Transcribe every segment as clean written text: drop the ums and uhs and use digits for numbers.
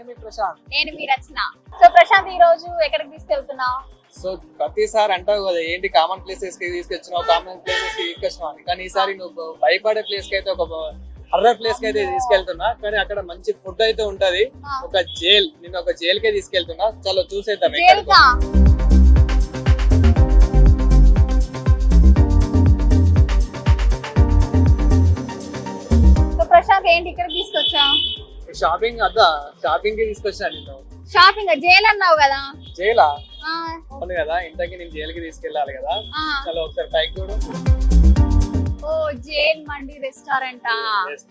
నేను మీ ప్రశాంత్. నేను మీ రచన. సో ప్రశాంత్, ఈ రోజు ఎక్కడికి తీసుకెళ్తున్నావు? సో ప్రతిసారి అంటావు కదా ఏంటి కామన్ ప్లేసెస్ కి తీసుకొచ్చినావు, కామన్ ప్లేసెస్ కి తీసుకొచ్చినావు అని. కానీ ఈసారి నువ్వు భయపడే ప్లేస్ కి అయితే, ఒక హర్రర్ ప్లేస్ కి అయితే తీసుకెళ్తున్నా. కానీ అక్కడ మంచి ఫుడ్ అయితే ఉంటది. ఒక జైల్, నేను ఒక జైల్ కే తీసుకెళ్తున్నా. చలో చూసేద్దాం. ప్రశాంత్, ఏంటి ఇక్కడ తీసుకొచ్చా? షాపింగ్ కి తీసుకొచ్చా నేను. షాపింగ్? జైల్ అన్నావు కదా. జైలా? అవును కదా, ఇంతకీ నేను జైల్ కి తీసుకెళ్ళాలి కదా. చలో ఒకసారి పైకి చూడు. ఓ, జైల్ మండి రెస్టారెంట్.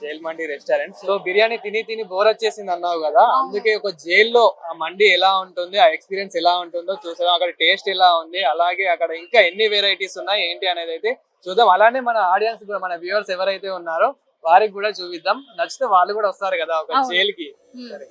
జైల్ మండి రెస్టారెంట్. సో బిర్యానీ తిని తిని బోర్ వచ్చేసింది అన్నావు కదా, అందుకే ఒక జైల్లో ఆ మండి ఎలా ఉంటుంది, ఆ ఎక్స్పీరియన్స్ ఎలా ఉంటుందో చూసాం. అక్కడ టేస్ట్ ఎలా ఉంది, అలాగే అక్కడ ఇంకా ఎన్ని వెరైటీస్ ఉన్నాయి ఏంటి అనేది అయితే చూద్దాం. అలానే మన ఆడియన్స్ కూడా, మన వ్యూవర్స్ ఎవరైతే ఉన్నారో వారికి కూడా చూపిద్దాం. నచ్చితే వాళ్ళు కూడా వస్తారు కదా ఒక జైల్ కి. సరే,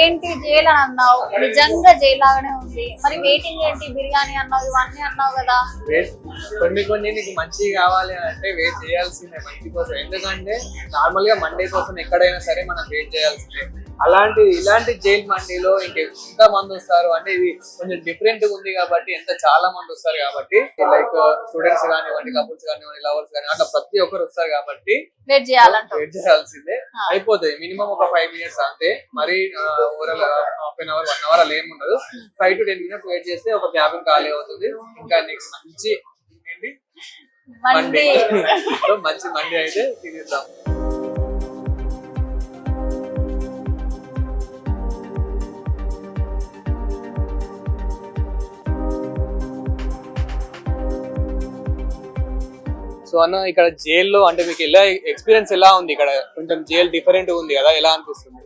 ఏంటి జైల్ అని అన్నావు, నిజంగా జైల్ లాగానే ఉంది. మరి వెయిటింగ్ ఏంటి? బిర్యానీ అన్నావు, ఇవన్నీ అన్నావు కదా. కొన్ని నీకు మంచి కావాలి అంటే వెయిట్ చేయాల్సిందే మంచి కోసం. ఎందుకంటే నార్మల్ గా మండే కోసం ఎక్కడైనా సరే మనం వెయిట్ చేయాల్సిందే. ఇలాంటి జైల్ మండీలో ఎంత మంది వస్తారు అంటే, ఇది కొంచెం డిఫరెంట్ ఉంది కాబట్టి చాలా మంది వస్తారు కాబట్టి, లైక్ స్టూడెంట్స్ కానివ్వండి, కపుల్స్ కానివ్వండి, లవర్స్ కానివ్వండి, అట్లా ప్రతి ఒక్కరు వస్తారు కాబట్టి వెయిట్ చేయాల్సిందే. అయిపోతుంది మినిమం ఒక 5 minutes అంతే. మరి overall half an hour 1 hour అలా ఏముండదు. 5 to 10 minutes వెయిట్ చేస్తే ఒక క్యాబిన్ ఖాళీ అవుతుంది. ఇంకా నీకు మంచి ఏంటి మండి మంచి మండి అయితే తినేద్దాం. సో అన్న, ఇక్కడ జైల్లో అంటే మీకు ఎక్స్పీరియన్స్ ఎలా ఉంది? ఇక్కడ కొంచెం జైల్ డిఫరెంట్ ఉంది కదా, ఎలా అనిపిస్తుంది?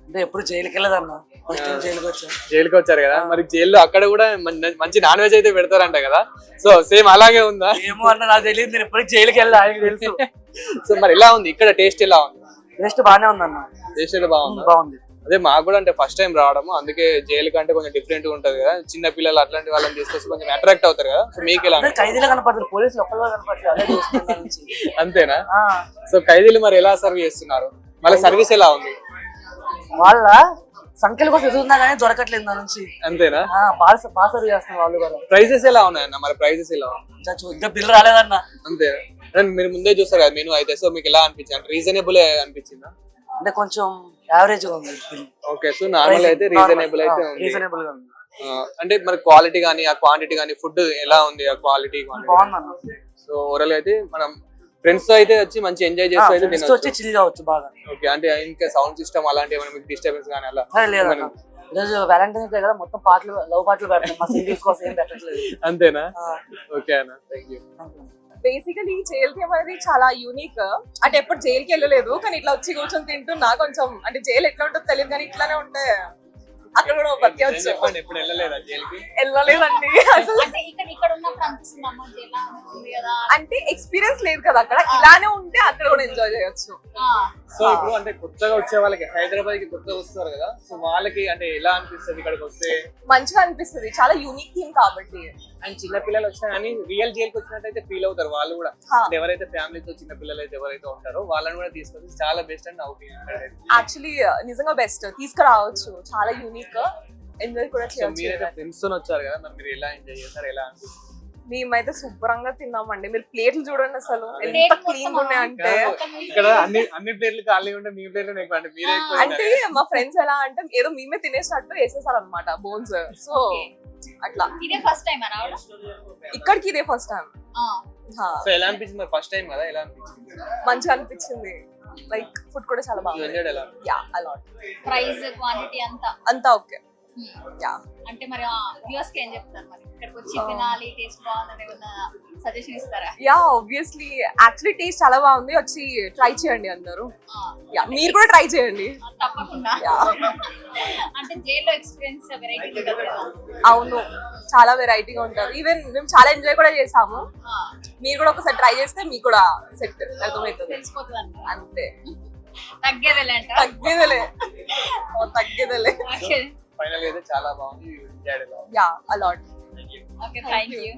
అంటే ఎప్పుడు జైలుకి వెళ్ళదన్నా, ఫస్ట్ టైం జైలుకి వచ్చారు కదా. మరి జైల్లో అక్కడ కూడా మంచి నాన్ వెజ్ అయితే పెడతారంట కదా. సో సేమ్ అలాగే ఉందా? ఏమో అన్న, నాకు తెలియదు, నేను ఎప్పుడు జైలుకి వెళ్ళా, ఆయనకు తెలుసు. సో మరి ఎలా ఉంది ఇక్కడ? టేస్ట్ ఎలా ఉంది? టేస్ట్ బాగానే ఉందన్న. టేస్ట్ అయితే బాగుంది. అదే మాకు కూడా అంటే ఫస్ట్ టైం రావడం, అందుకే జైలు కంటే కొంచెం డిఫరెంట్ గా ఉంటది కదా. చిన్న పిల్లలు అట్లాంటి వాళ్ళని తీసుకొచ్చి కొంచెం అట్రాక్ట్ అవుతారు కదా. సో మీకు ఎలా? ఖైదీలు కనపడతారు, పోలీసులు ఒక్కరు కనపడతారు. అంతేనా? సో ఖైదీలు మరి ఎలా సర్వ్ చేస్తున్నారు? మళ్ళీ సర్వీస్ ఎలా ఉంది? వాళ్ళ సంఖ్యల కోసం ఎదుగుతున్నా కానీ దొరకట్లేదు నా నుంచి. అంతేనా? బాగా సర్వ్ చేస్తున్నారు వాళ్ళు కూడా. ప్రైజెస్ ఎలా ఉన్నాయన్న? మరి ప్రైజెస్ ఎలా ఉన్నాయి? ఇంకా బిల్ రాలేదన్న. అంతేనా? మీరు ముందే చూస్తారు కదా మెనూ అయితే. సో మీకు ఎలా అనిపించింది? అంటే రీజనబుల్ అనిపించిందా? అంటే కొంచెం యావరేజ్ గా ఉంది. ఓకే, సో నార్మల్ అయితే రీజనబుల్ అయితే ఉంది. రీజనబుల్ గా ఉంది. అంటే మరి క్వాలిటీ గానీ, ఆ క్వాంటిటీ గానీ, ఫుడ్ ఎలా ఉంది? ఆ క్వాలిటీ బాగుందన్న. సో ఓవరాల్ అయితే మనం ఫ్రెండ్స్ తో అయితే వచ్చి మంచి ఎంజాయ్ చేస్తూ అయితే వచ్చి చిల్ కావచ్చు బాగా. ఓకే, అంటే ఇంకా సౌండ్ సిస్టమ్ అలాంటి ఏమైనా మీకు డిస్టర్బెన్స్ గానీ అలా లేదన్న. ఈరోజు వ్యాలంటైన్స్ డే కదా, మొత్తం పాటలు, లవ్ పాటలు పెడతాం. మా సింగిల్స్ కోసం ఏం పెట్టట్లేదు. అంతేనా? ఓకే అన్న, థ్యాంక్ యూ. బేసికలీ జైల్ కి అనేది చాలా యూనిక్. అంటే ఎప్పుడు జైల్ కి వెళ్ళలేదు, కానీ ఇట్లా వచ్చి కూర్చొని తింటున్నా. కొంచెం అంటే జైలు ఎట్లా ఉంటుందో తెలియదు, కానీ ఇట్లానే ఉంటే అక్కడ కూడా బతికేవచ్చు. ఎప్పుడు వెళ్ళలేదా జైలుకి? వెళ్ళలేదండి అసలు. అంటే ఎక్స్పీరియన్స్ లేదు కదా అక్కడ. ఇలానే ఉంటే అక్కడ కూడా ఎంజాయ్ చేయొచ్చు. సో ఇప్పుడు అంటే కొత్తగా వచ్చే వాళ్ళకి, హైదరాబాద్ కి కొత్తగా వస్తారు కదా, సో వాళ్ళకి అంటే ఎలా అనిపిస్తుంది ఇక్కడికి వస్తే? మంచిగా అనిపిస్తుంది, చాలా యూనిక్ థీమ్ కాబట్టి. అండ్ చిన్న పిల్లలు వచ్చినా కానీ రియల్ జైలుకి వచ్చినట్టయితే ఫీల్ అవుతారు వాళ్ళు కూడా. ఎవరైతే ఫ్యామిలీతో చిన్న పిల్లలు అయితే ఎవరైతే ఉంటారో వాళ్ళని కూడా తీసుకొచ్చి చాలా బెస్ట్ అండ్ యాక్చువల్లీ నిజంగా బెస్ట్ తీసుకురావచ్చు. చాలా యూనిక్, ఎంజాయ్ కూడా చేయొచ్చు. ఫ్రెండ్స్ తో వచ్చారు కదా, మరి మీరు ఎలా ఎంజాయ్ చేస్తారు, ఎలా అనిపిస్తుంది? మేమైతే శుభ్రంగా తిన్నామండి. మీరు ప్లేట్లు చూడండి అసలు ఎంత క్లీన్ గా ఉన్నాయంటే. ఇక్కడ అన్ని ప్లేట్లు ఖాళీ ఉంటే మీ ప్లేట్లు ఎక్కువ అంటే మీరే ఎక్కువ. అంటే మా ఫ్రెండ్స్ ఎలా అంటే ఏదో మేమే తినేసినట్టు వేసేసారు అనమాట బోన్స్. సో అట్లా. ఇదే ఫస్ట్ టైం రావడం ఇక్కడికి? ఇదే ఫస్ట్ టైం. సో ఎలా అనిపించింది? ఫస్ట్ టైం కదా, ఎలా అనిపించింది? మంచిగా అనిపించింది. లైక్ ఫుడ్ కూడా చాలా బాగుంది. ఎంజాయ్ ఎలా యా అలాట్ ప్రైస్ క్వాంటిటీ అంతా అంతా ఓకే. యా అంటే మరి వ్యూవర్స్ కి ఏం చెప్తారు మరి ఇక్కడికి వచ్చి తినాలి టేస్ట్ బాగుందని ఏమన్నా సజెషన్ ఇస్తారా? యా ఆబ్వియస్లీ యాక్చువల్లీ టేస్ట్ చాలా బాగుంది, వచ్చి ట్రై చేయండి అందరూ. యా మీరు కూడా ట్రై చేయండి. తప్పకుండా. అంటే జైల్లో ఎక్స్పీరియన్స్ వెరైటీ ఉంటుంది కదా. అవును చాలా వెరైటీగా ఉంటుంది. ఈవెన్ మేము చాలా ఎంజాయ్ కూడా చేసాము. మీరు కూడా ఒకసారి ట్రై చేస్తే మీకు కూడా సెట్ అర్థమవుతుంది, తెలిసిపోతుంది అంట. అంతే. తగ్గేదేలే అంట. తగ్గేదలే తగ్గేదలే. ఫైనల్ అయితే చాలా బాగుంది. ఎంజాయ్ ఎలా yeah a lot. Okay thank you.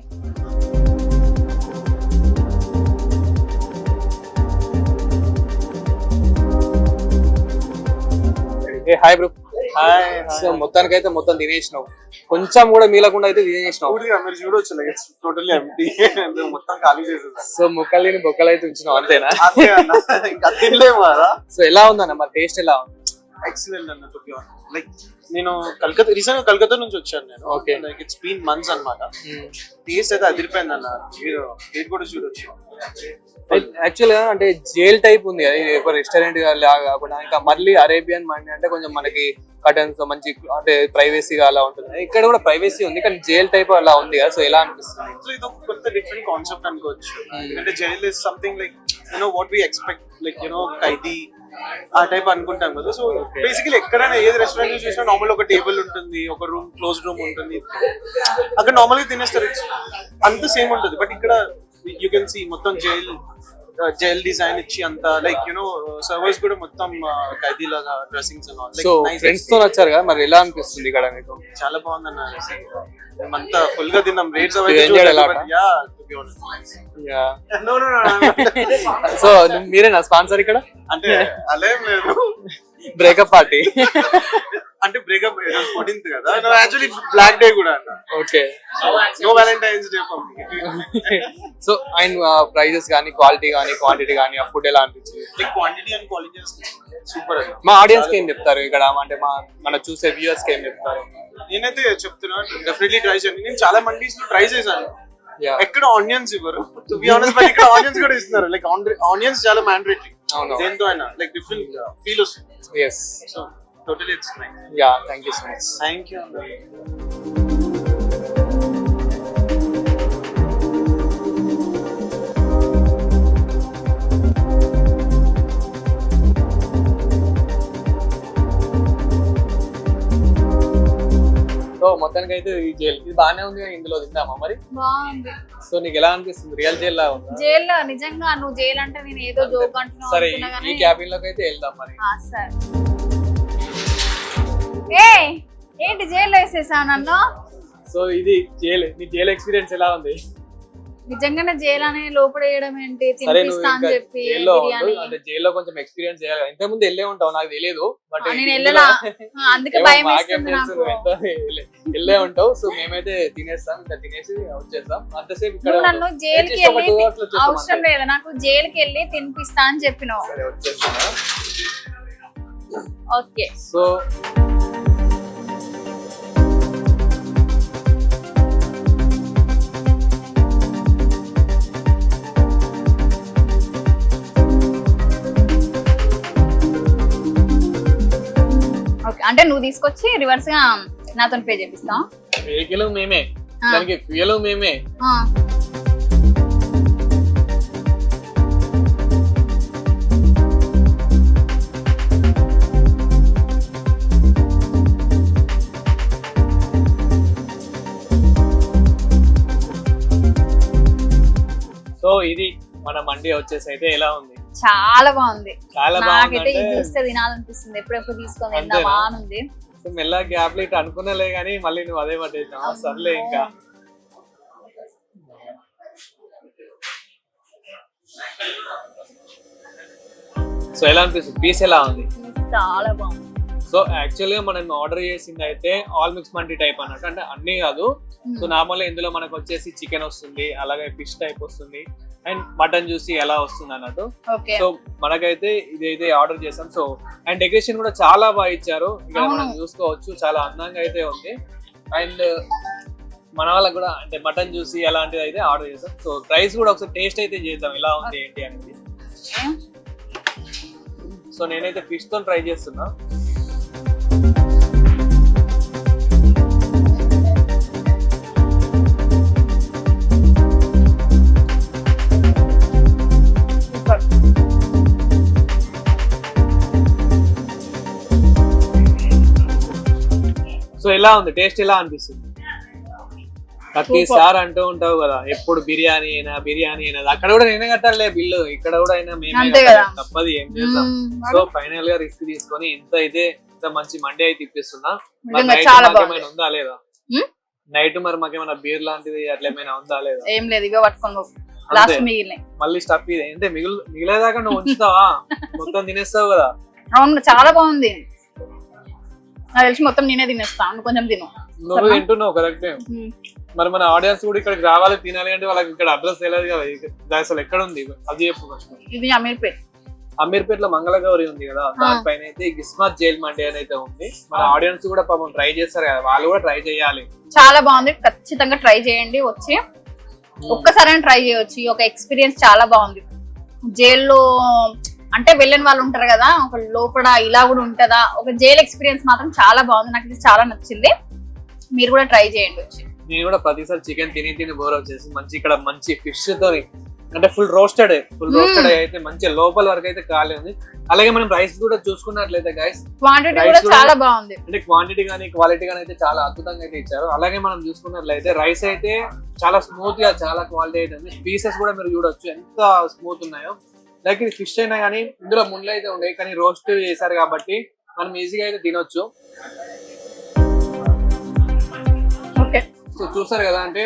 Hey hi bro. So మొత్తానికి అయితే మొత్తం తినేసినావు, కొంచెం కూడా మీలకుండా అయితే తినేసినావు. మీరు చూడొచ్చు టోటల్లీ ఎంటీ మొత్తం ఖాళీ చేసేది. సో ముక్కలు తిని బొక్కలు అయితే ఉంచినావు అంతేనా? అంతే అన్న, ఇంకా తినలేము కదా. సో ఎలా ఉందన్న మరి టేస్ట్ ఎలా ఉంది? ఎక్సలెంట్ అన్న. లైక్ నేను కలకత్తా నుంచి వచ్చాను నేను. Okay. Like it's been months అన్నమాట. టేస్ట్ అయితే అదిరిపోయింది అన్న. మీరు కూడా చూడొచ్చు. యాక్చువల్ గా అంటే జైల్ టైప్ ఉంది కదా, ఇది ఒక రెస్టారెంట్ లాగా కాకుండా ఇంకా మళ్ళీ అరేబియన్ మండి అంటే కొంచెం మనకి కటన్స్ మంచి అంటే ప్రైవసీగా అలా ఉంటుంది. ఇక్కడ కూడా ప్రైవసీ ఉంది కానీ జైల్ టైప్ అలా ఉంది కదా. సో ఎలా అనిపిస్తుంది? సో ఇది ఒక కొత్త డిఫరెంట్ కాన్సెప్ట్ అనుకోవచ్చు. ఎందుకంటే jail is something like what we expect, like ఖైదీ ఆ టైప్ అనుకుంటాం కదా. సో బేసికలీ ఎక్కడైనా ఏది రెస్టారెంట్ చూసినా నార్మల్ ఒక టేబుల్ ఉంటుంది, ఒక రూమ్ క్లోజ్డ్ రూమ్ ఉంటుంది, అక్కడ నార్మల్ గా తినేస్తారు, అంత సేమ్ ఉంటుంది. బట్ ఇక్కడ యూ కెన్ సీ మొత్తం జైల్ డిజైన్ ఇచ్చి అంతా లైక్ సర్వర్స్ కూడా మొత్తం ఖైదీ లాగా డ్రెస్సింగ్స్. సో ఫ్రెండ్స్ తో వచ్చారు కదా, మరి ఎలా అనిపిస్తుంది ఇక్కడ మీకు? చాలా బాగుందన్న. మేమంతా ఫుల్ గా తిన్నాం. రేట్స్ సో మీరేనా స్పాన్సర్ ఇక్కడ? అంటే అలా లేదు, బ్రేకప్ పార్టీ అంటే బ్రేకప్ 14th కదా. యాక్చువల్లీ బ్లాక్ డే కూడా అన్న. Okay. No valentine's day for me. So and prices కానీ క్వాలిటీ కానీ క్వాంటిటీ కానీ ఆ ఫుడ్ ఎలా అనిపించింది? Like quantity and quality super అన్న. మా ఆడియన్స్ కి ఏం చెప్తారు ఇక్కడ, అంటే మన చూసే వ్యూవర్స్ కి ఏం చెప్తారు? నేనైతే చెప్తున్నా డెఫినెట్లీ ట్రై చేయండి. నేను చాలా మండీస్ లో ట్రై చేశాను, ఎక్కడ ఆనియన్స్ ఇవ్వరు. టు బి ఆనెస్ట్, బట్ ఇక్కడ ఆనియన్స్ కూడా ఇస్తున్నారు. లైక్ ఆనియన్స్ చాలా మ్యాండేటరీ. అవును, దేంతో అయినా లైక్ డిఫరెంట్ ఫీల్ వస్తుంది. Yes. So totally it's nice. Yeah thank you so much. Thank you. So మొత్తానికి అయితే ఈ జైల్ ఇది బాగానే ఉంది కానీ ఇందులో తిందామా మరి? బాగుంది. సో నీకు ఎలా అనిపిస్తుంది? రియల్ జైల్ లా ఉందా? జైల్లో నిజంగా నువ్వు జైలు అంటే నేను ఏదో జోక్ అంటున్నావు సరే అనుకున్నా ఈ కానీ. క్యాబిన్ లోకి అయితే వెళ్దాం మరి. సరే. ఏంటి జైల్లో వేసేసా నన్ను? సో ఇది జైల్, నీ జైల్ ఎక్స్పీరియన్స్ ఎలా ఉంది? నిజంగానే జైలు అని లోపడేయడం ఏంటి? సరే నువ్వు తినిపిస్తా అని ఇంకా చెప్పి జైల్లో బిర్యానీ. అంటే జైల్లో కొంచెం ఎక్స్పీరియన్స్ చేయాలి. ఇంత ముందు వెళ్ళే ఉంటావు నాకు తెలియదు, బట్ నేను వెళ్ళలా, అందుకే భయం వేస్తుంది నాకు. వెళ్ళే ఉంటావు. సో మేమైతే తినేస్తాం, ఇంకా తినేసి వచ్చేస్తాం. అంతసేపు ఇక్కడ నువ్వు నన్ను జైలుకి just ఒక వెళ్ళి 2 hours లో వచ్చేస్తాం అవసరం అంతే. లేదు, నాకు జైలుకి వెళ్ళి తినిపిస్తా అని చెప్పినావు. సరే వచ్చేస్తాను. ఓకే. సో ఓకే, అంటే నువ్వు తీసుకొచ్చి రివర్స్ గా నాతో పే చేపిస్తాం. వెహికల్ మేమే, దానికి ఫ్యూయల్ మేమే. సో ఇది మన మండి వచ్చేసి అయితే ఎలా ఉంది? చాలా బాగుంది. చాలా నాకైతే బాగుంది. ఇది చూస్తే తినాలనిపిస్తుంది, ఎప్పుడెప్పుడు తీసుకొని అంతేనా? తిందామా అని ఉంది. మెల్లగా గ్యాప్ లైట్ అనుకున్నలే కానీ మళ్ళీ నువ్వు అదే పట్టేసావు. సర్లే ఇంకా. సో ఎలా అనిపిస్తుంది? పీస్ ఎలా ఉంది? చాలా బాగుంది. సో యాక్చువల్ గా మనం ఆర్డర్ చేసింది అయితే ఆల్ మిక్స్ మండి టైప్ అన్నట్టు, అంటే అన్ని కాదు. సో నార్మల్ ఇందులో మనకు వచ్చేసి చికెన్ వస్తుంది, అలాగే ఫిష్ టైప్ వస్తుంది, అండ్ మటన్ చూసి ఎలా వస్తుంది అన్నట్టు. ఓకే. సో మనకైతే ఇదైతే ఆర్డర్ చేసాం. సో అండ్ డెకరేషన్ కూడా చాలా బాగా ఇచ్చారు. ఇక్కడ మనం చూసుకోవచ్చు, చాలా అందంగా అయితే ఉంది. అండ్ మన వాళ్ళకి కూడా అంటే మటన్ చూసి అలాంటిది అయితే ఆర్డర్ చేసాం. సో ప్రైస్ కూడా ఒకసారి టేస్ట్ అయితే చేద్దాం ఎలా ఉంది ఏంటి అనేది. సో నేనైతే ఫిష్ తో ట్రై చేస్తున్నా. సో ఎలా ఉంది, టేస్ట్ ఎలా అనిపిస్తుంది? ప్రతిసారి అంటూ ఉంటావు కదా ఎప్పుడు బిర్యానీ అయినా అక్కడ కూడా నేనే కట్టాలే బిల్లు, ఇక్కడ కూడా అయినా మేమే కట్టాలి, తప్పది ఏం చేద్దాం. సో ఫైనల్ గా రిస్క్ తీసుకొని ఇంత మంచి మండే అయితే ఇప్పిస్తున్నా. మాకేమైనా ఉందా లేదా నైట్? మరి మాకేమైనా బీర్ లాంటిది అట్లా ఏమైనా ఉందా లేదా? ఏం లేదు, ఇవే పట్టుకొని లాస్ట్ మిగిలినాయి. మళ్ళీ స్టఫ్ ఇది అంటే మిగిలేదాకా నువ్వు ఉంచుతావా? మొత్తం తినేస్తావు కదా. అవును, చాలా బాగుంది. నాకు తెలిసి మొత్తం నేనే తినేస్తాను, కొంచెం తిను. నువ్వు తింటున్నావు కరెక్టే. మరి మన ఆడియన్స్ కూడా ఇక్కడికి రావాలి తినాలి అంటే వాళ్ళకి ఇక్కడ అడ్రస్ తెలియదు కదా, ఇది అసలు ఎక్కడ ఉంది అది చెప్పు ఫస్ట్. ఇది అమీర్పేట్ లో మంగళగౌరి ఉంది కదా, దానిపైన అయితే గిస్మత్ జైల్ మండి అని అయితే ఉంది. మన ఆడియన్స్ కూడా పాపం ట్రై చేస్తారు కదా, వాళ్ళు కూడా ట్రై చేయాలి. చాలా బాగుంది, ఖచ్చితంగా ట్రై చేయండి. వచ్చి ఒక్కసారి ట్రై చేయొచ్చు, ఒక ఎక్స్పీరియన్స్ చాలా బాగుంది. జైల్లో అంటే వెళ్ళిన వాళ్ళు ఉంటారు కదా, ఒక లోపల ఇలా కూడా ఉంటుందా, ఒక జైల్ ఎక్స్పీరియన్స్ మాత్రం చాలా బాగుంది. నాకు ఇది చాలా నచ్చింది, మీరు కూడా ట్రై చేయండి వచ్చి. నేను కూడా ప్రతిసారి చికెన్ తిని బోర్ వచ్చేసి మంచి ఇక్కడ మంచి ఫిష్ తో అంటే ఫుల్ రోస్టెడ్ అయితే మంచి లోపల వరకు అయితే ఖాళీ ఉంది. అలాగే మనం రైస్ కూడా చూసుకున్నట్లయితే గైస్ క్వాంటిటీ కూడా చాలా బాగుంది, అంటే క్వాంటిటీ గానీ క్వాలిటీ గానీ అయితే చాలా అద్భుతంగా అయితే ఇచ్చారు. అలాగే మనం చూసుకున్నట్లయితే రైస్ అయితే చాలా స్మూత్ గా చాలా క్వాలిటీ అయితే ఉంది. పీసెస్ కూడా మీరు చూడొచ్చు ఎంత స్మూత్ ఉన్నాయో. లైక్ ఇది ఫిష్ అయినా కానీ ఇందులో ముళ్ళు అయితే ఉండేవి, కానీ రోస్ట్ చేశారు కాబట్టి మనం ఈజీగా అయితే తినొచ్చు. సో చూసారు కదా, అంటే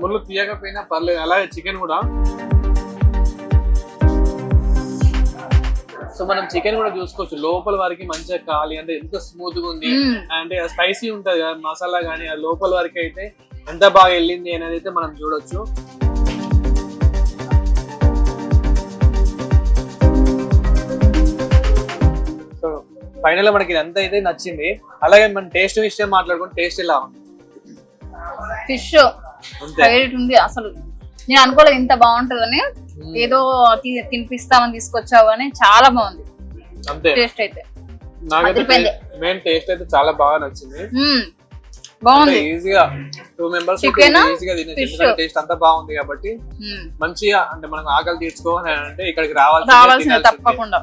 ముళ్ళు తీయకపోయినా పర్లేదు. అలాగే చికెన్ కూడా, సో మనం చికెన్ కూడా చూసుకోవచ్చు లోపల వరకు మంచిగా కాలి, అంటే ఎంత స్మూత్ గా ఉంది, అంటే స్పైసీ ఉంటది కదా మసాలా గానీ, ఆ లోపల వరకు అయితే ఎంత బాగా వెళ్ళింది అనేది అయితే మనం చూడొచ్చు. సో ఫైనల్ గా మనకి ఇదంతా అయితే నచ్చింది. అలాగే మనం టేస్ట్ విషయం మాట్లాడుకుంటే టేస్ట్ ఎలా ఉంది? ఫిష్ ఫేవరెట్ ఉంది. అసలు నేను అనుకోలేదు ఇంత బాగుంటుందని, ఏదో తినిపిస్తామని తీసుకొచ్చావు అని చాలా బాగుంది. అంతే టేస్ట్ అయితే నాకైతే మెయిన్ టేస్ట్ అయితే చాలా బాగా నచ్చింది. బాగుంది, ఈజీగా 2 మెంబర్స్ ఈజీగా తినేసి టేస్ట్ అంతా బాగుంది కాబట్టి మంచిగా, అంటే మనం ఆకలి తీర్చుకోవాలి అంటే ఇక్కడికి రావాల్సింది తప్పకుండా.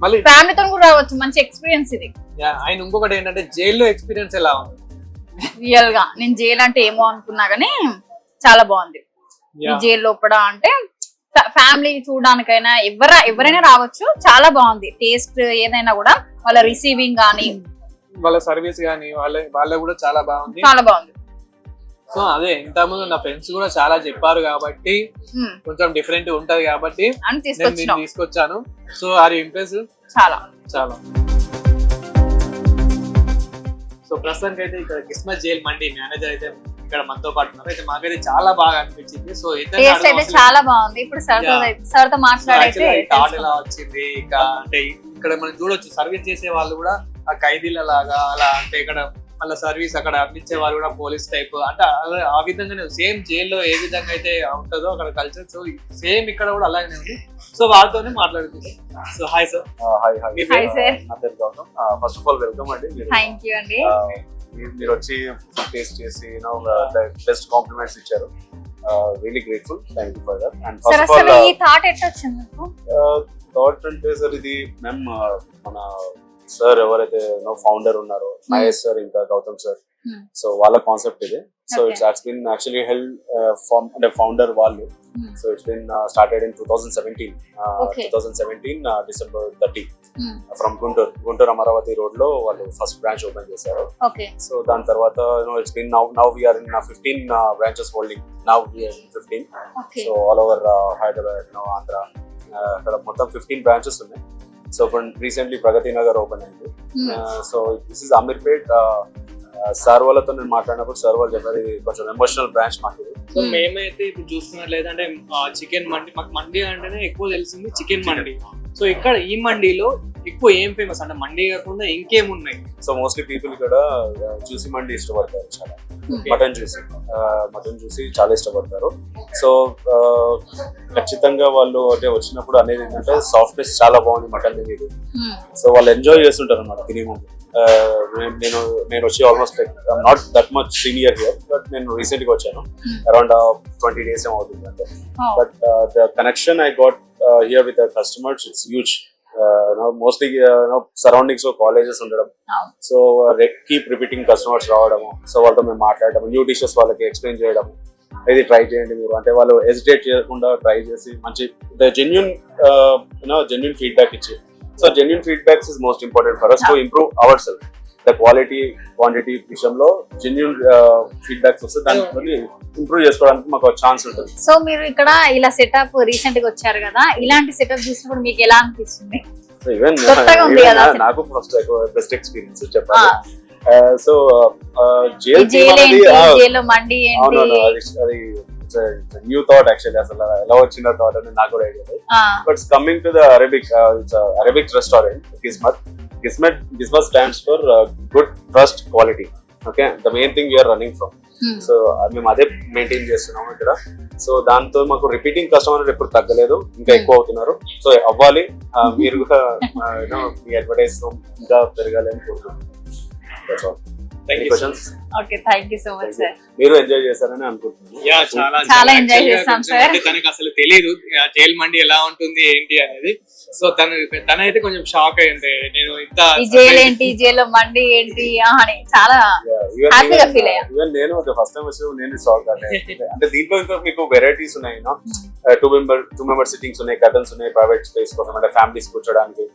మళ్ళీ ఫ్యామిలీతో కూడా రావచ్చు, మంచి ఎక్స్పీరియన్స్ ఇది. ఆయన ఇంకొకటి ఏంటంటే జైల్లో ఎక్స్పీరియన్స్ ఎలా ఉంది? రియల్ గా నేను జైలు అంటే ఏమో అనుకున్నా గానీ చాలా బాగుంది. ఈ జైలు లోపల అంటే ఫ్యామిలీ చూడడానికైనా ఎవరైనా రావచ్చు, చాలా బాగుంది. టేస్ట్ ఏదైనా కూడా వాళ్ళ రిసీవింగ్ గానీ వాళ్ళ సర్వీస్ గానీ వాళ్ళ కూడా చాలా బాగుంది. సో అదే ఇంతకుముందు నా ఫ్రెండ్స్ కూడా చాలా చెప్పారు కాబట్టి కొంచెం డిఫరెంట్ ఉంటది కాబట్టి నేను తీసుకొచ్చాను. సో ఆర్ ఇంప్రెస్ చాలా. సో ప్రస్తుతానికి అయితే ఇక్కడ గిస్మత్ జైల్ మండి మేనేజర్ అయితే ఇక్కడ మనతో పాటు ఉన్నారు. అయితే మాకైతే చాలా బాగా అనిపించింది. సో టేస్ట్ అయితే చాలా బాగుంది. ఇప్పుడు సార్ తో మాట్లాడైతే థాట్ ఎలా వచ్చింది, ఇంకా అంటే ఇక్కడ మనం చూడొచ్చు సర్వీస్ చేసే వాళ్ళు కూడా ఆ ఖైదీల లాగా అలా, అంటే ఇక్కడ మళ్ళీ సర్వీస్ అక్కడ అందించే వాళ్ళు కూడా పోలీస్ టైప్, అంటే ఆ విధంగానే సేమ్ జైల్లో ఏ విధంగా అయితే ఉంటుందో అక్కడ కల్చర్, సో సేమ్ ఇక్కడ కూడా అలాగే ఉంది. సో వాళ్ళతోనే మాట్లాడుతుంది. So hi sir. Hi sir. First of all welcome అండి. థ్యాంక్ యూ అండి. మీరు వచ్చి టేస్ట్ చేసి బెస్ట్ కాంప్లిమెంట్స్ ఇచ్చారు. Really grateful. Thank you for that. And first of all ఈ థాట్ ఎట్లా వచ్చింది మీకు? థాట్ అంటే సార్ ఇది మ్యామ్ మన సార్ ఎవరైతే ఫౌండర్ ఉన్నారో మహేష్ సార్ ఇంకా గౌతమ్ సార్, సో వాళ్ళ కాన్సెప్ట్ ఇది. So it's been actually held అంటే ఫౌండర్ వాళ్ళు. So it's been started in 2017 December 30 from Guntur Amaravati road లో వాళ్ళు ఫస్ట్ బ్రాంచ్ ఓపెన్ చేశారు. సో దాని తర్వాత it's been now we're in 15 branches holding. Now we're in 15. So all over Hyderabad, Andhra, అక్కడ మొత్తం 15 branches ఉన్నాయి. So recently Pragathi Nagar open అయింది. So this is Ameerpet. Sir వాళ్ళతో నేను మాట్లాడినప్పుడు సార్ వాళ్ళు చెప్పారు ఇది కొంచెం ఎమోషనల్ బ్రాంచ్ మాకు. సో మేమైతే ఇప్పుడు చూసుకున్నట్లయితే అంటే చికెన్ మండి, మాకు మండి అంటేనే ఎక్కువ తెలిసింది చికెన్ మండి. సో ఇక్కడ ఈ మండిలో ఎక్కువ ఏం ఫేమస్ అంటే మండి కాకుండా ఇంకేమున్నాయి? సో మోస్ట్లీ పీపుల్ ఇక్కడ జ్యూసీ మండి ఇష్టపడతారు చాలా. మటన్ జ్యూసీ చాలా ఇష్టపడతారు. సో ఖచ్చితంగా వాళ్ళు అంటే వచ్చినప్పుడు అనేది ఏంటంటే సాఫ్ట్నెస్ చాలా బాగుంది మటన్ అనేది. సో వాళ్ళు ఎంజాయ్ చేస్తుంటారు అన్నమాట తినే ముందు. నేను వచ్చి almost not that much senior here, but నేను రీసెంట్ గా వచ్చాను. అరౌండ్ 20 days ఏమో అవుతుంది అంటే. But the connection I got here with the customers it's huge. Mostly surroundings లో కాలేజెస్ ఉండడం, సో కీప్ రిపీటింగ్ కస్టమర్స్ రావడము, సో వాళ్ళతో మేము మాట్లాడడం, న్యూ డిషెస్ వాళ్ళకి ఎక్స్ప్లెయిన్ చేయడం, ఇది ట్రై చేయండి మీరు అంటే వాళ్ళు హెసిటేట్ చేయకుండా ట్రై చేసి మంచి జెన్యున్ ఫీడ్బ్యాక్ ఇచ్చి. So genuine feedbacks is most important for us to improve our self. The quality quantity విషయంలో జెన్యున్ ఫీడ్బ్యాక్స్ వస్తే దాన్ని ఇంప్రూవ్ చేసుకోవడానికి మాకు ఛాన్స్ ఉంటుంది. సో మీరు ఇక్కడ ఇలా సెటప్ రీసెంట్ గా వచ్చారు కదా, ఇలాంటి సెటప్ చూసినప్పుడు మీకు ఎలా అనిపిస్తుంది? సో ఈవెన్ నాకు ఫస్ట్ బెస్ట్ ఎక్స్పీరియన్స్ చెప్పాలి. సో జైలు మండి అది న్యూ థాట్ యాక్చువల్లీ. అసలు ఎలా వచ్చిన థాట్ అని నాకు కూడా ఐడియా లేదు. But coming to the Arabic restaurant Gismat stands for good trust quality. Okay, the main thing we're running from. So మేము అదే మెయింటైన్ చేస్తున్నాము ఇక్కడ. సో దాంతో మాకు రిపీటింగ్ కస్టమర్ ఎప్పుడు తగ్గలేదు, ఇంకా ఎక్కువ అవుతున్నారు. సో అవ్వాలి, మీరు కూడా మీ అడ్వర్టైజ్ ఇంకా పెరగాలి అని కోరుకుంటున్నాను. Okay, thank you so much sir. మీరు ఎంజాయ్ చేశారని అనుకుంటున్నాను. చాలా ఎంజాయ్ చేస్తాం సార్. తనకు అసలు తెలియదు జైల్ మండి ఎలా ఉంటుంది ఏంటి అనేది. సో తనైతే కొంచెం షాక్ అయింది. నేను ఇంత జైలు ఏంటి, జైలు మండి ఏంటి అని చాలా హ్యాపీగా ఫీల్ అయ్యా. ఈవెన్ నేను ఫస్ట్ టైం వచ్చి నేను షాక్ అంటే దీంట్లో ఇంకా మీకు వెరైటీస్ ఉన్నాయి. టూ మెంబర్ సిట్టింగ్స్ ఉన్నాయి, కర్టన్స్ ఉన్నాయి, ప్రైవేట్ స్పేస్ కోసం అంటే ఫ్యామిలీస్ కూర్చోడానికి,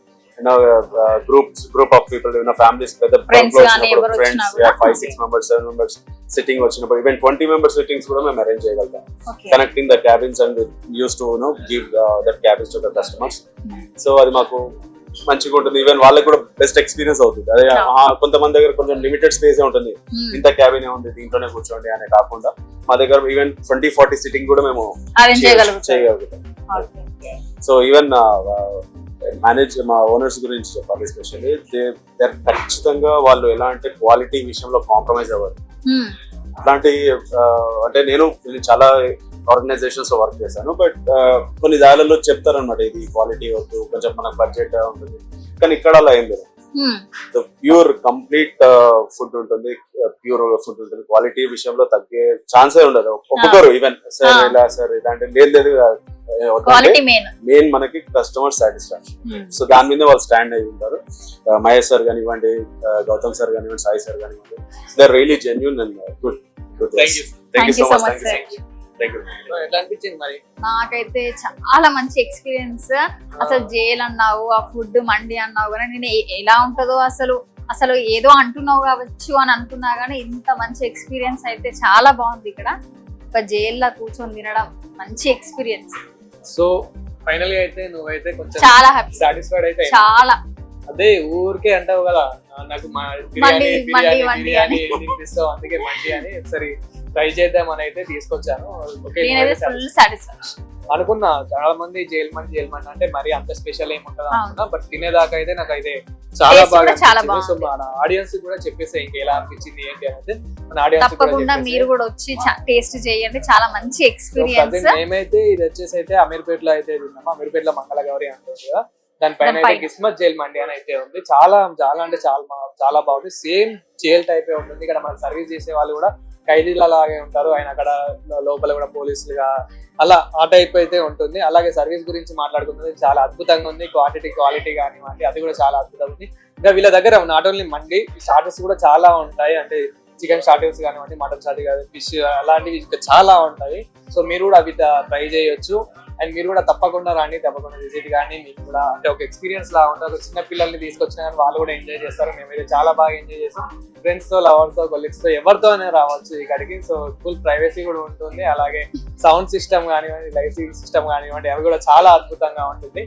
గ్రూప్ ఆఫ్ పీపుల్, ఫ్యామిలీస్, పెద్ద ఫ్రెండ్స్ 5-6 members 7 members సిట్టింగ్ వచ్చినప్పుడు ఈవెన్ 20 members సిట్టింగ్స్ కూడా మేము అరేంజ్ చేయగలుగుతాం. Connecting the cabins and use to give that cabins to the customers. So అది మాకు మంచిగా ఉంటుంది. ఈవెన్ వాళ్ళకి కూడా బెస్ట్ ఎక్స్పీరియన్స్ అవుతుంది. అదే కొంతమంది దగ్గర కొంచెం లిమిటెడ్ స్పేస్ ఉంటుంది, ఇంత క్యాబిన్ ఉంది దీంట్లోనే కూర్చోండి అనే కాకుండా మా దగ్గర ఈవెన్ 20-40 సిట్టింగ్ కూడా మేము చేయగలుగుతాం. సో ఈవెన్ మా ఓనర్స్ గురించి చెప్పాలి. ఎస్పెషల్లీ ఖచ్చితంగా వాళ్ళు ఎలా అంటే క్వాలిటీ విషయంలో కాంప్రమైజ్ అవ్వరు. అలాంటి అంటే నేను చాలా ఆర్గనైజేషన్స్ లో వర్క్ చేశాను, బట్ కొన్ని దానిలో చెప్తారనమాట ఇది క్వాలిటీ వద్దు, కొంచెం మనకు బడ్జెట్ ఉంటుంది. కానీ ఇక్కడ అలా ఏం లేదు. ప్యూర్ కంప్లీట్ ఫుడ్ ఉంటుంది, క్వాలిటీ విషయంలో తగ్గే ఛాన్సే ఉండదు. ఒక్కొక్కరు ఈవెన్ సార్ ఇలా సార్ ఇలాంటి లేదు మెయిన్ మనకి కస్టమర్ సాటిస్ఫాక్షన్. సో దాని మీద వాళ్ళు స్టాండ్ అయి ఉంటారు. మహేష్ సార్ కానివ్వండి, గౌతమ్ సార్ కానివ్వండి, సాయి సార్ కానివ్వండి, they are really genuine and good. Thank you so much. నాకైతే చాలా మంచి ఎక్స్పీరియన్స్. అసలు జైలు అన్నావు, ఆ ఫుడ్ మండి అన్నావు కానీ నేను ఎలా ఉంటుందో అసలు ఏదో అంటున్నావు కావచ్చు అని అనుకున్నా కానీ ఇంత మంచి ఎక్స్పీరియన్స్ అయితే చాలా బాగుంది. ఇక్కడ ఒక జైల్లో కూర్చొని తినడం మంచి ఎక్స్పీరియన్స్. సో ఫైనల్ గా అయితే నువ్వైతే కొంచెం చాలా హ్యాపీ, సాటిస్ఫైడ్ అయితే చాలా. అదే ఊరికే అంటావు కదా నాకు బిర్యానీ తినిపిస్తావు, అందుకే మండి అని ఒకసారి ట్రై చేద్దామని అయితే తీసుకొచ్చాను. అనుకున్నా చాలా మంది జైల్ మండి అంటే మరి అంత స్పెషల్ ఏముంటది అనుకున్నా, బట్ తినేదాకా అయితే నాకు అయితే చాలా బాగా అనిపించింది. సో మన ఆడియన్స్ కూడా చెప్పేస్తే ఇంకా ఎలా అనిపించింది ఏంటి అనేది మన ఆడియన్స్ తప్పకుండా మీరు కూడా వచ్చి టేస్ట్ చేయండి, చాలా మంచి ఎక్స్పీరియన్స్. మేమైతే ఇది వచ్చేసి అయితే అమీర్పేటలో అయితే తిన్నాము. అమీర్పేటలో మంగళగౌరి అంటుంది కదా, దానిపైన అయితే గిస్మత్ జైల్ మండి అని అయితే ఉంది. చాలా అంటే చాలా బాగుంది. సేమ్ జైల్ టైప్ ఉంటుంది. ఇక్కడ మనకు సర్వీస్ చేసే వాళ్ళు కూడా ఖైదీల లాగే ఉంటారు. ఆయన అక్కడ లోపల కూడా పోలీసులుగా అలా ఆ టైప్ అయితే ఉంటుంది. అలాగే సర్వీస్ గురించి మాట్లాడుకుంటుంది, చాలా అద్భుతంగా ఉంది. క్వాలిటీ కానివ్వండి అది కూడా చాలా అద్భుతంగా ఉంది. ఇంకా వీళ్ళ దగ్గర నాట్ ఓన్లీ మండి, స్టార్టర్స్ కూడా చాలా ఉంటాయి. అంటే చికెన్ స్టార్టర్స్ కానివ్వండి, మటన్ స్టార్టర్ కాదు, ఫిష్ అలాంటివి చాలా ఉంటాయి. సో మీరు కూడా అవి ట్రై చేయొచ్చు. అండ్ మీరు కూడా తప్పకుండా రండి, తప్పకుండా విజిట్ కానీ. మీకు కూడా అంటే ఒక ఎక్స్పీరియన్స్ లా ఉంటుంది. ఒక చిన్న పిల్లల్ని తీసుకొచ్చినా కానీ వాళ్ళు కూడా ఎంజాయ్ చేస్తారు. మేమైతే చాలా బాగా ఎంజాయ్ చేస్తాం. ఫ్రెండ్స్ తో, లవర్స్ తో, కొలీగ్స్ తో ఎవరితో అయినా రావచ్చు ఇక్కడికి. సో ఫుల్ ప్రైవసీ కూడా ఉంటుంది. అలాగే సౌండ్ సిస్టమ్ కానివ్వండి, లైటింగ్ సిస్టమ్ కానివ్వండి, అవి కూడా చాలా అద్భుతంగా ఉంటుంది.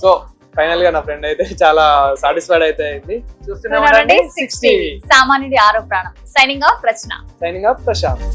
సో ఫైనల్ గా నా ఫ్రెండ్ అయితే చాలా సాటిస్ఫైడ్ అయితే అయింది. చూస్తున్నాం సామాన్యుడి ఆరో ప్రాణం. సైనింగ్ ఆఫ్ రచన, సైనింగ్ ఆఫ్ ప్రశాంత్.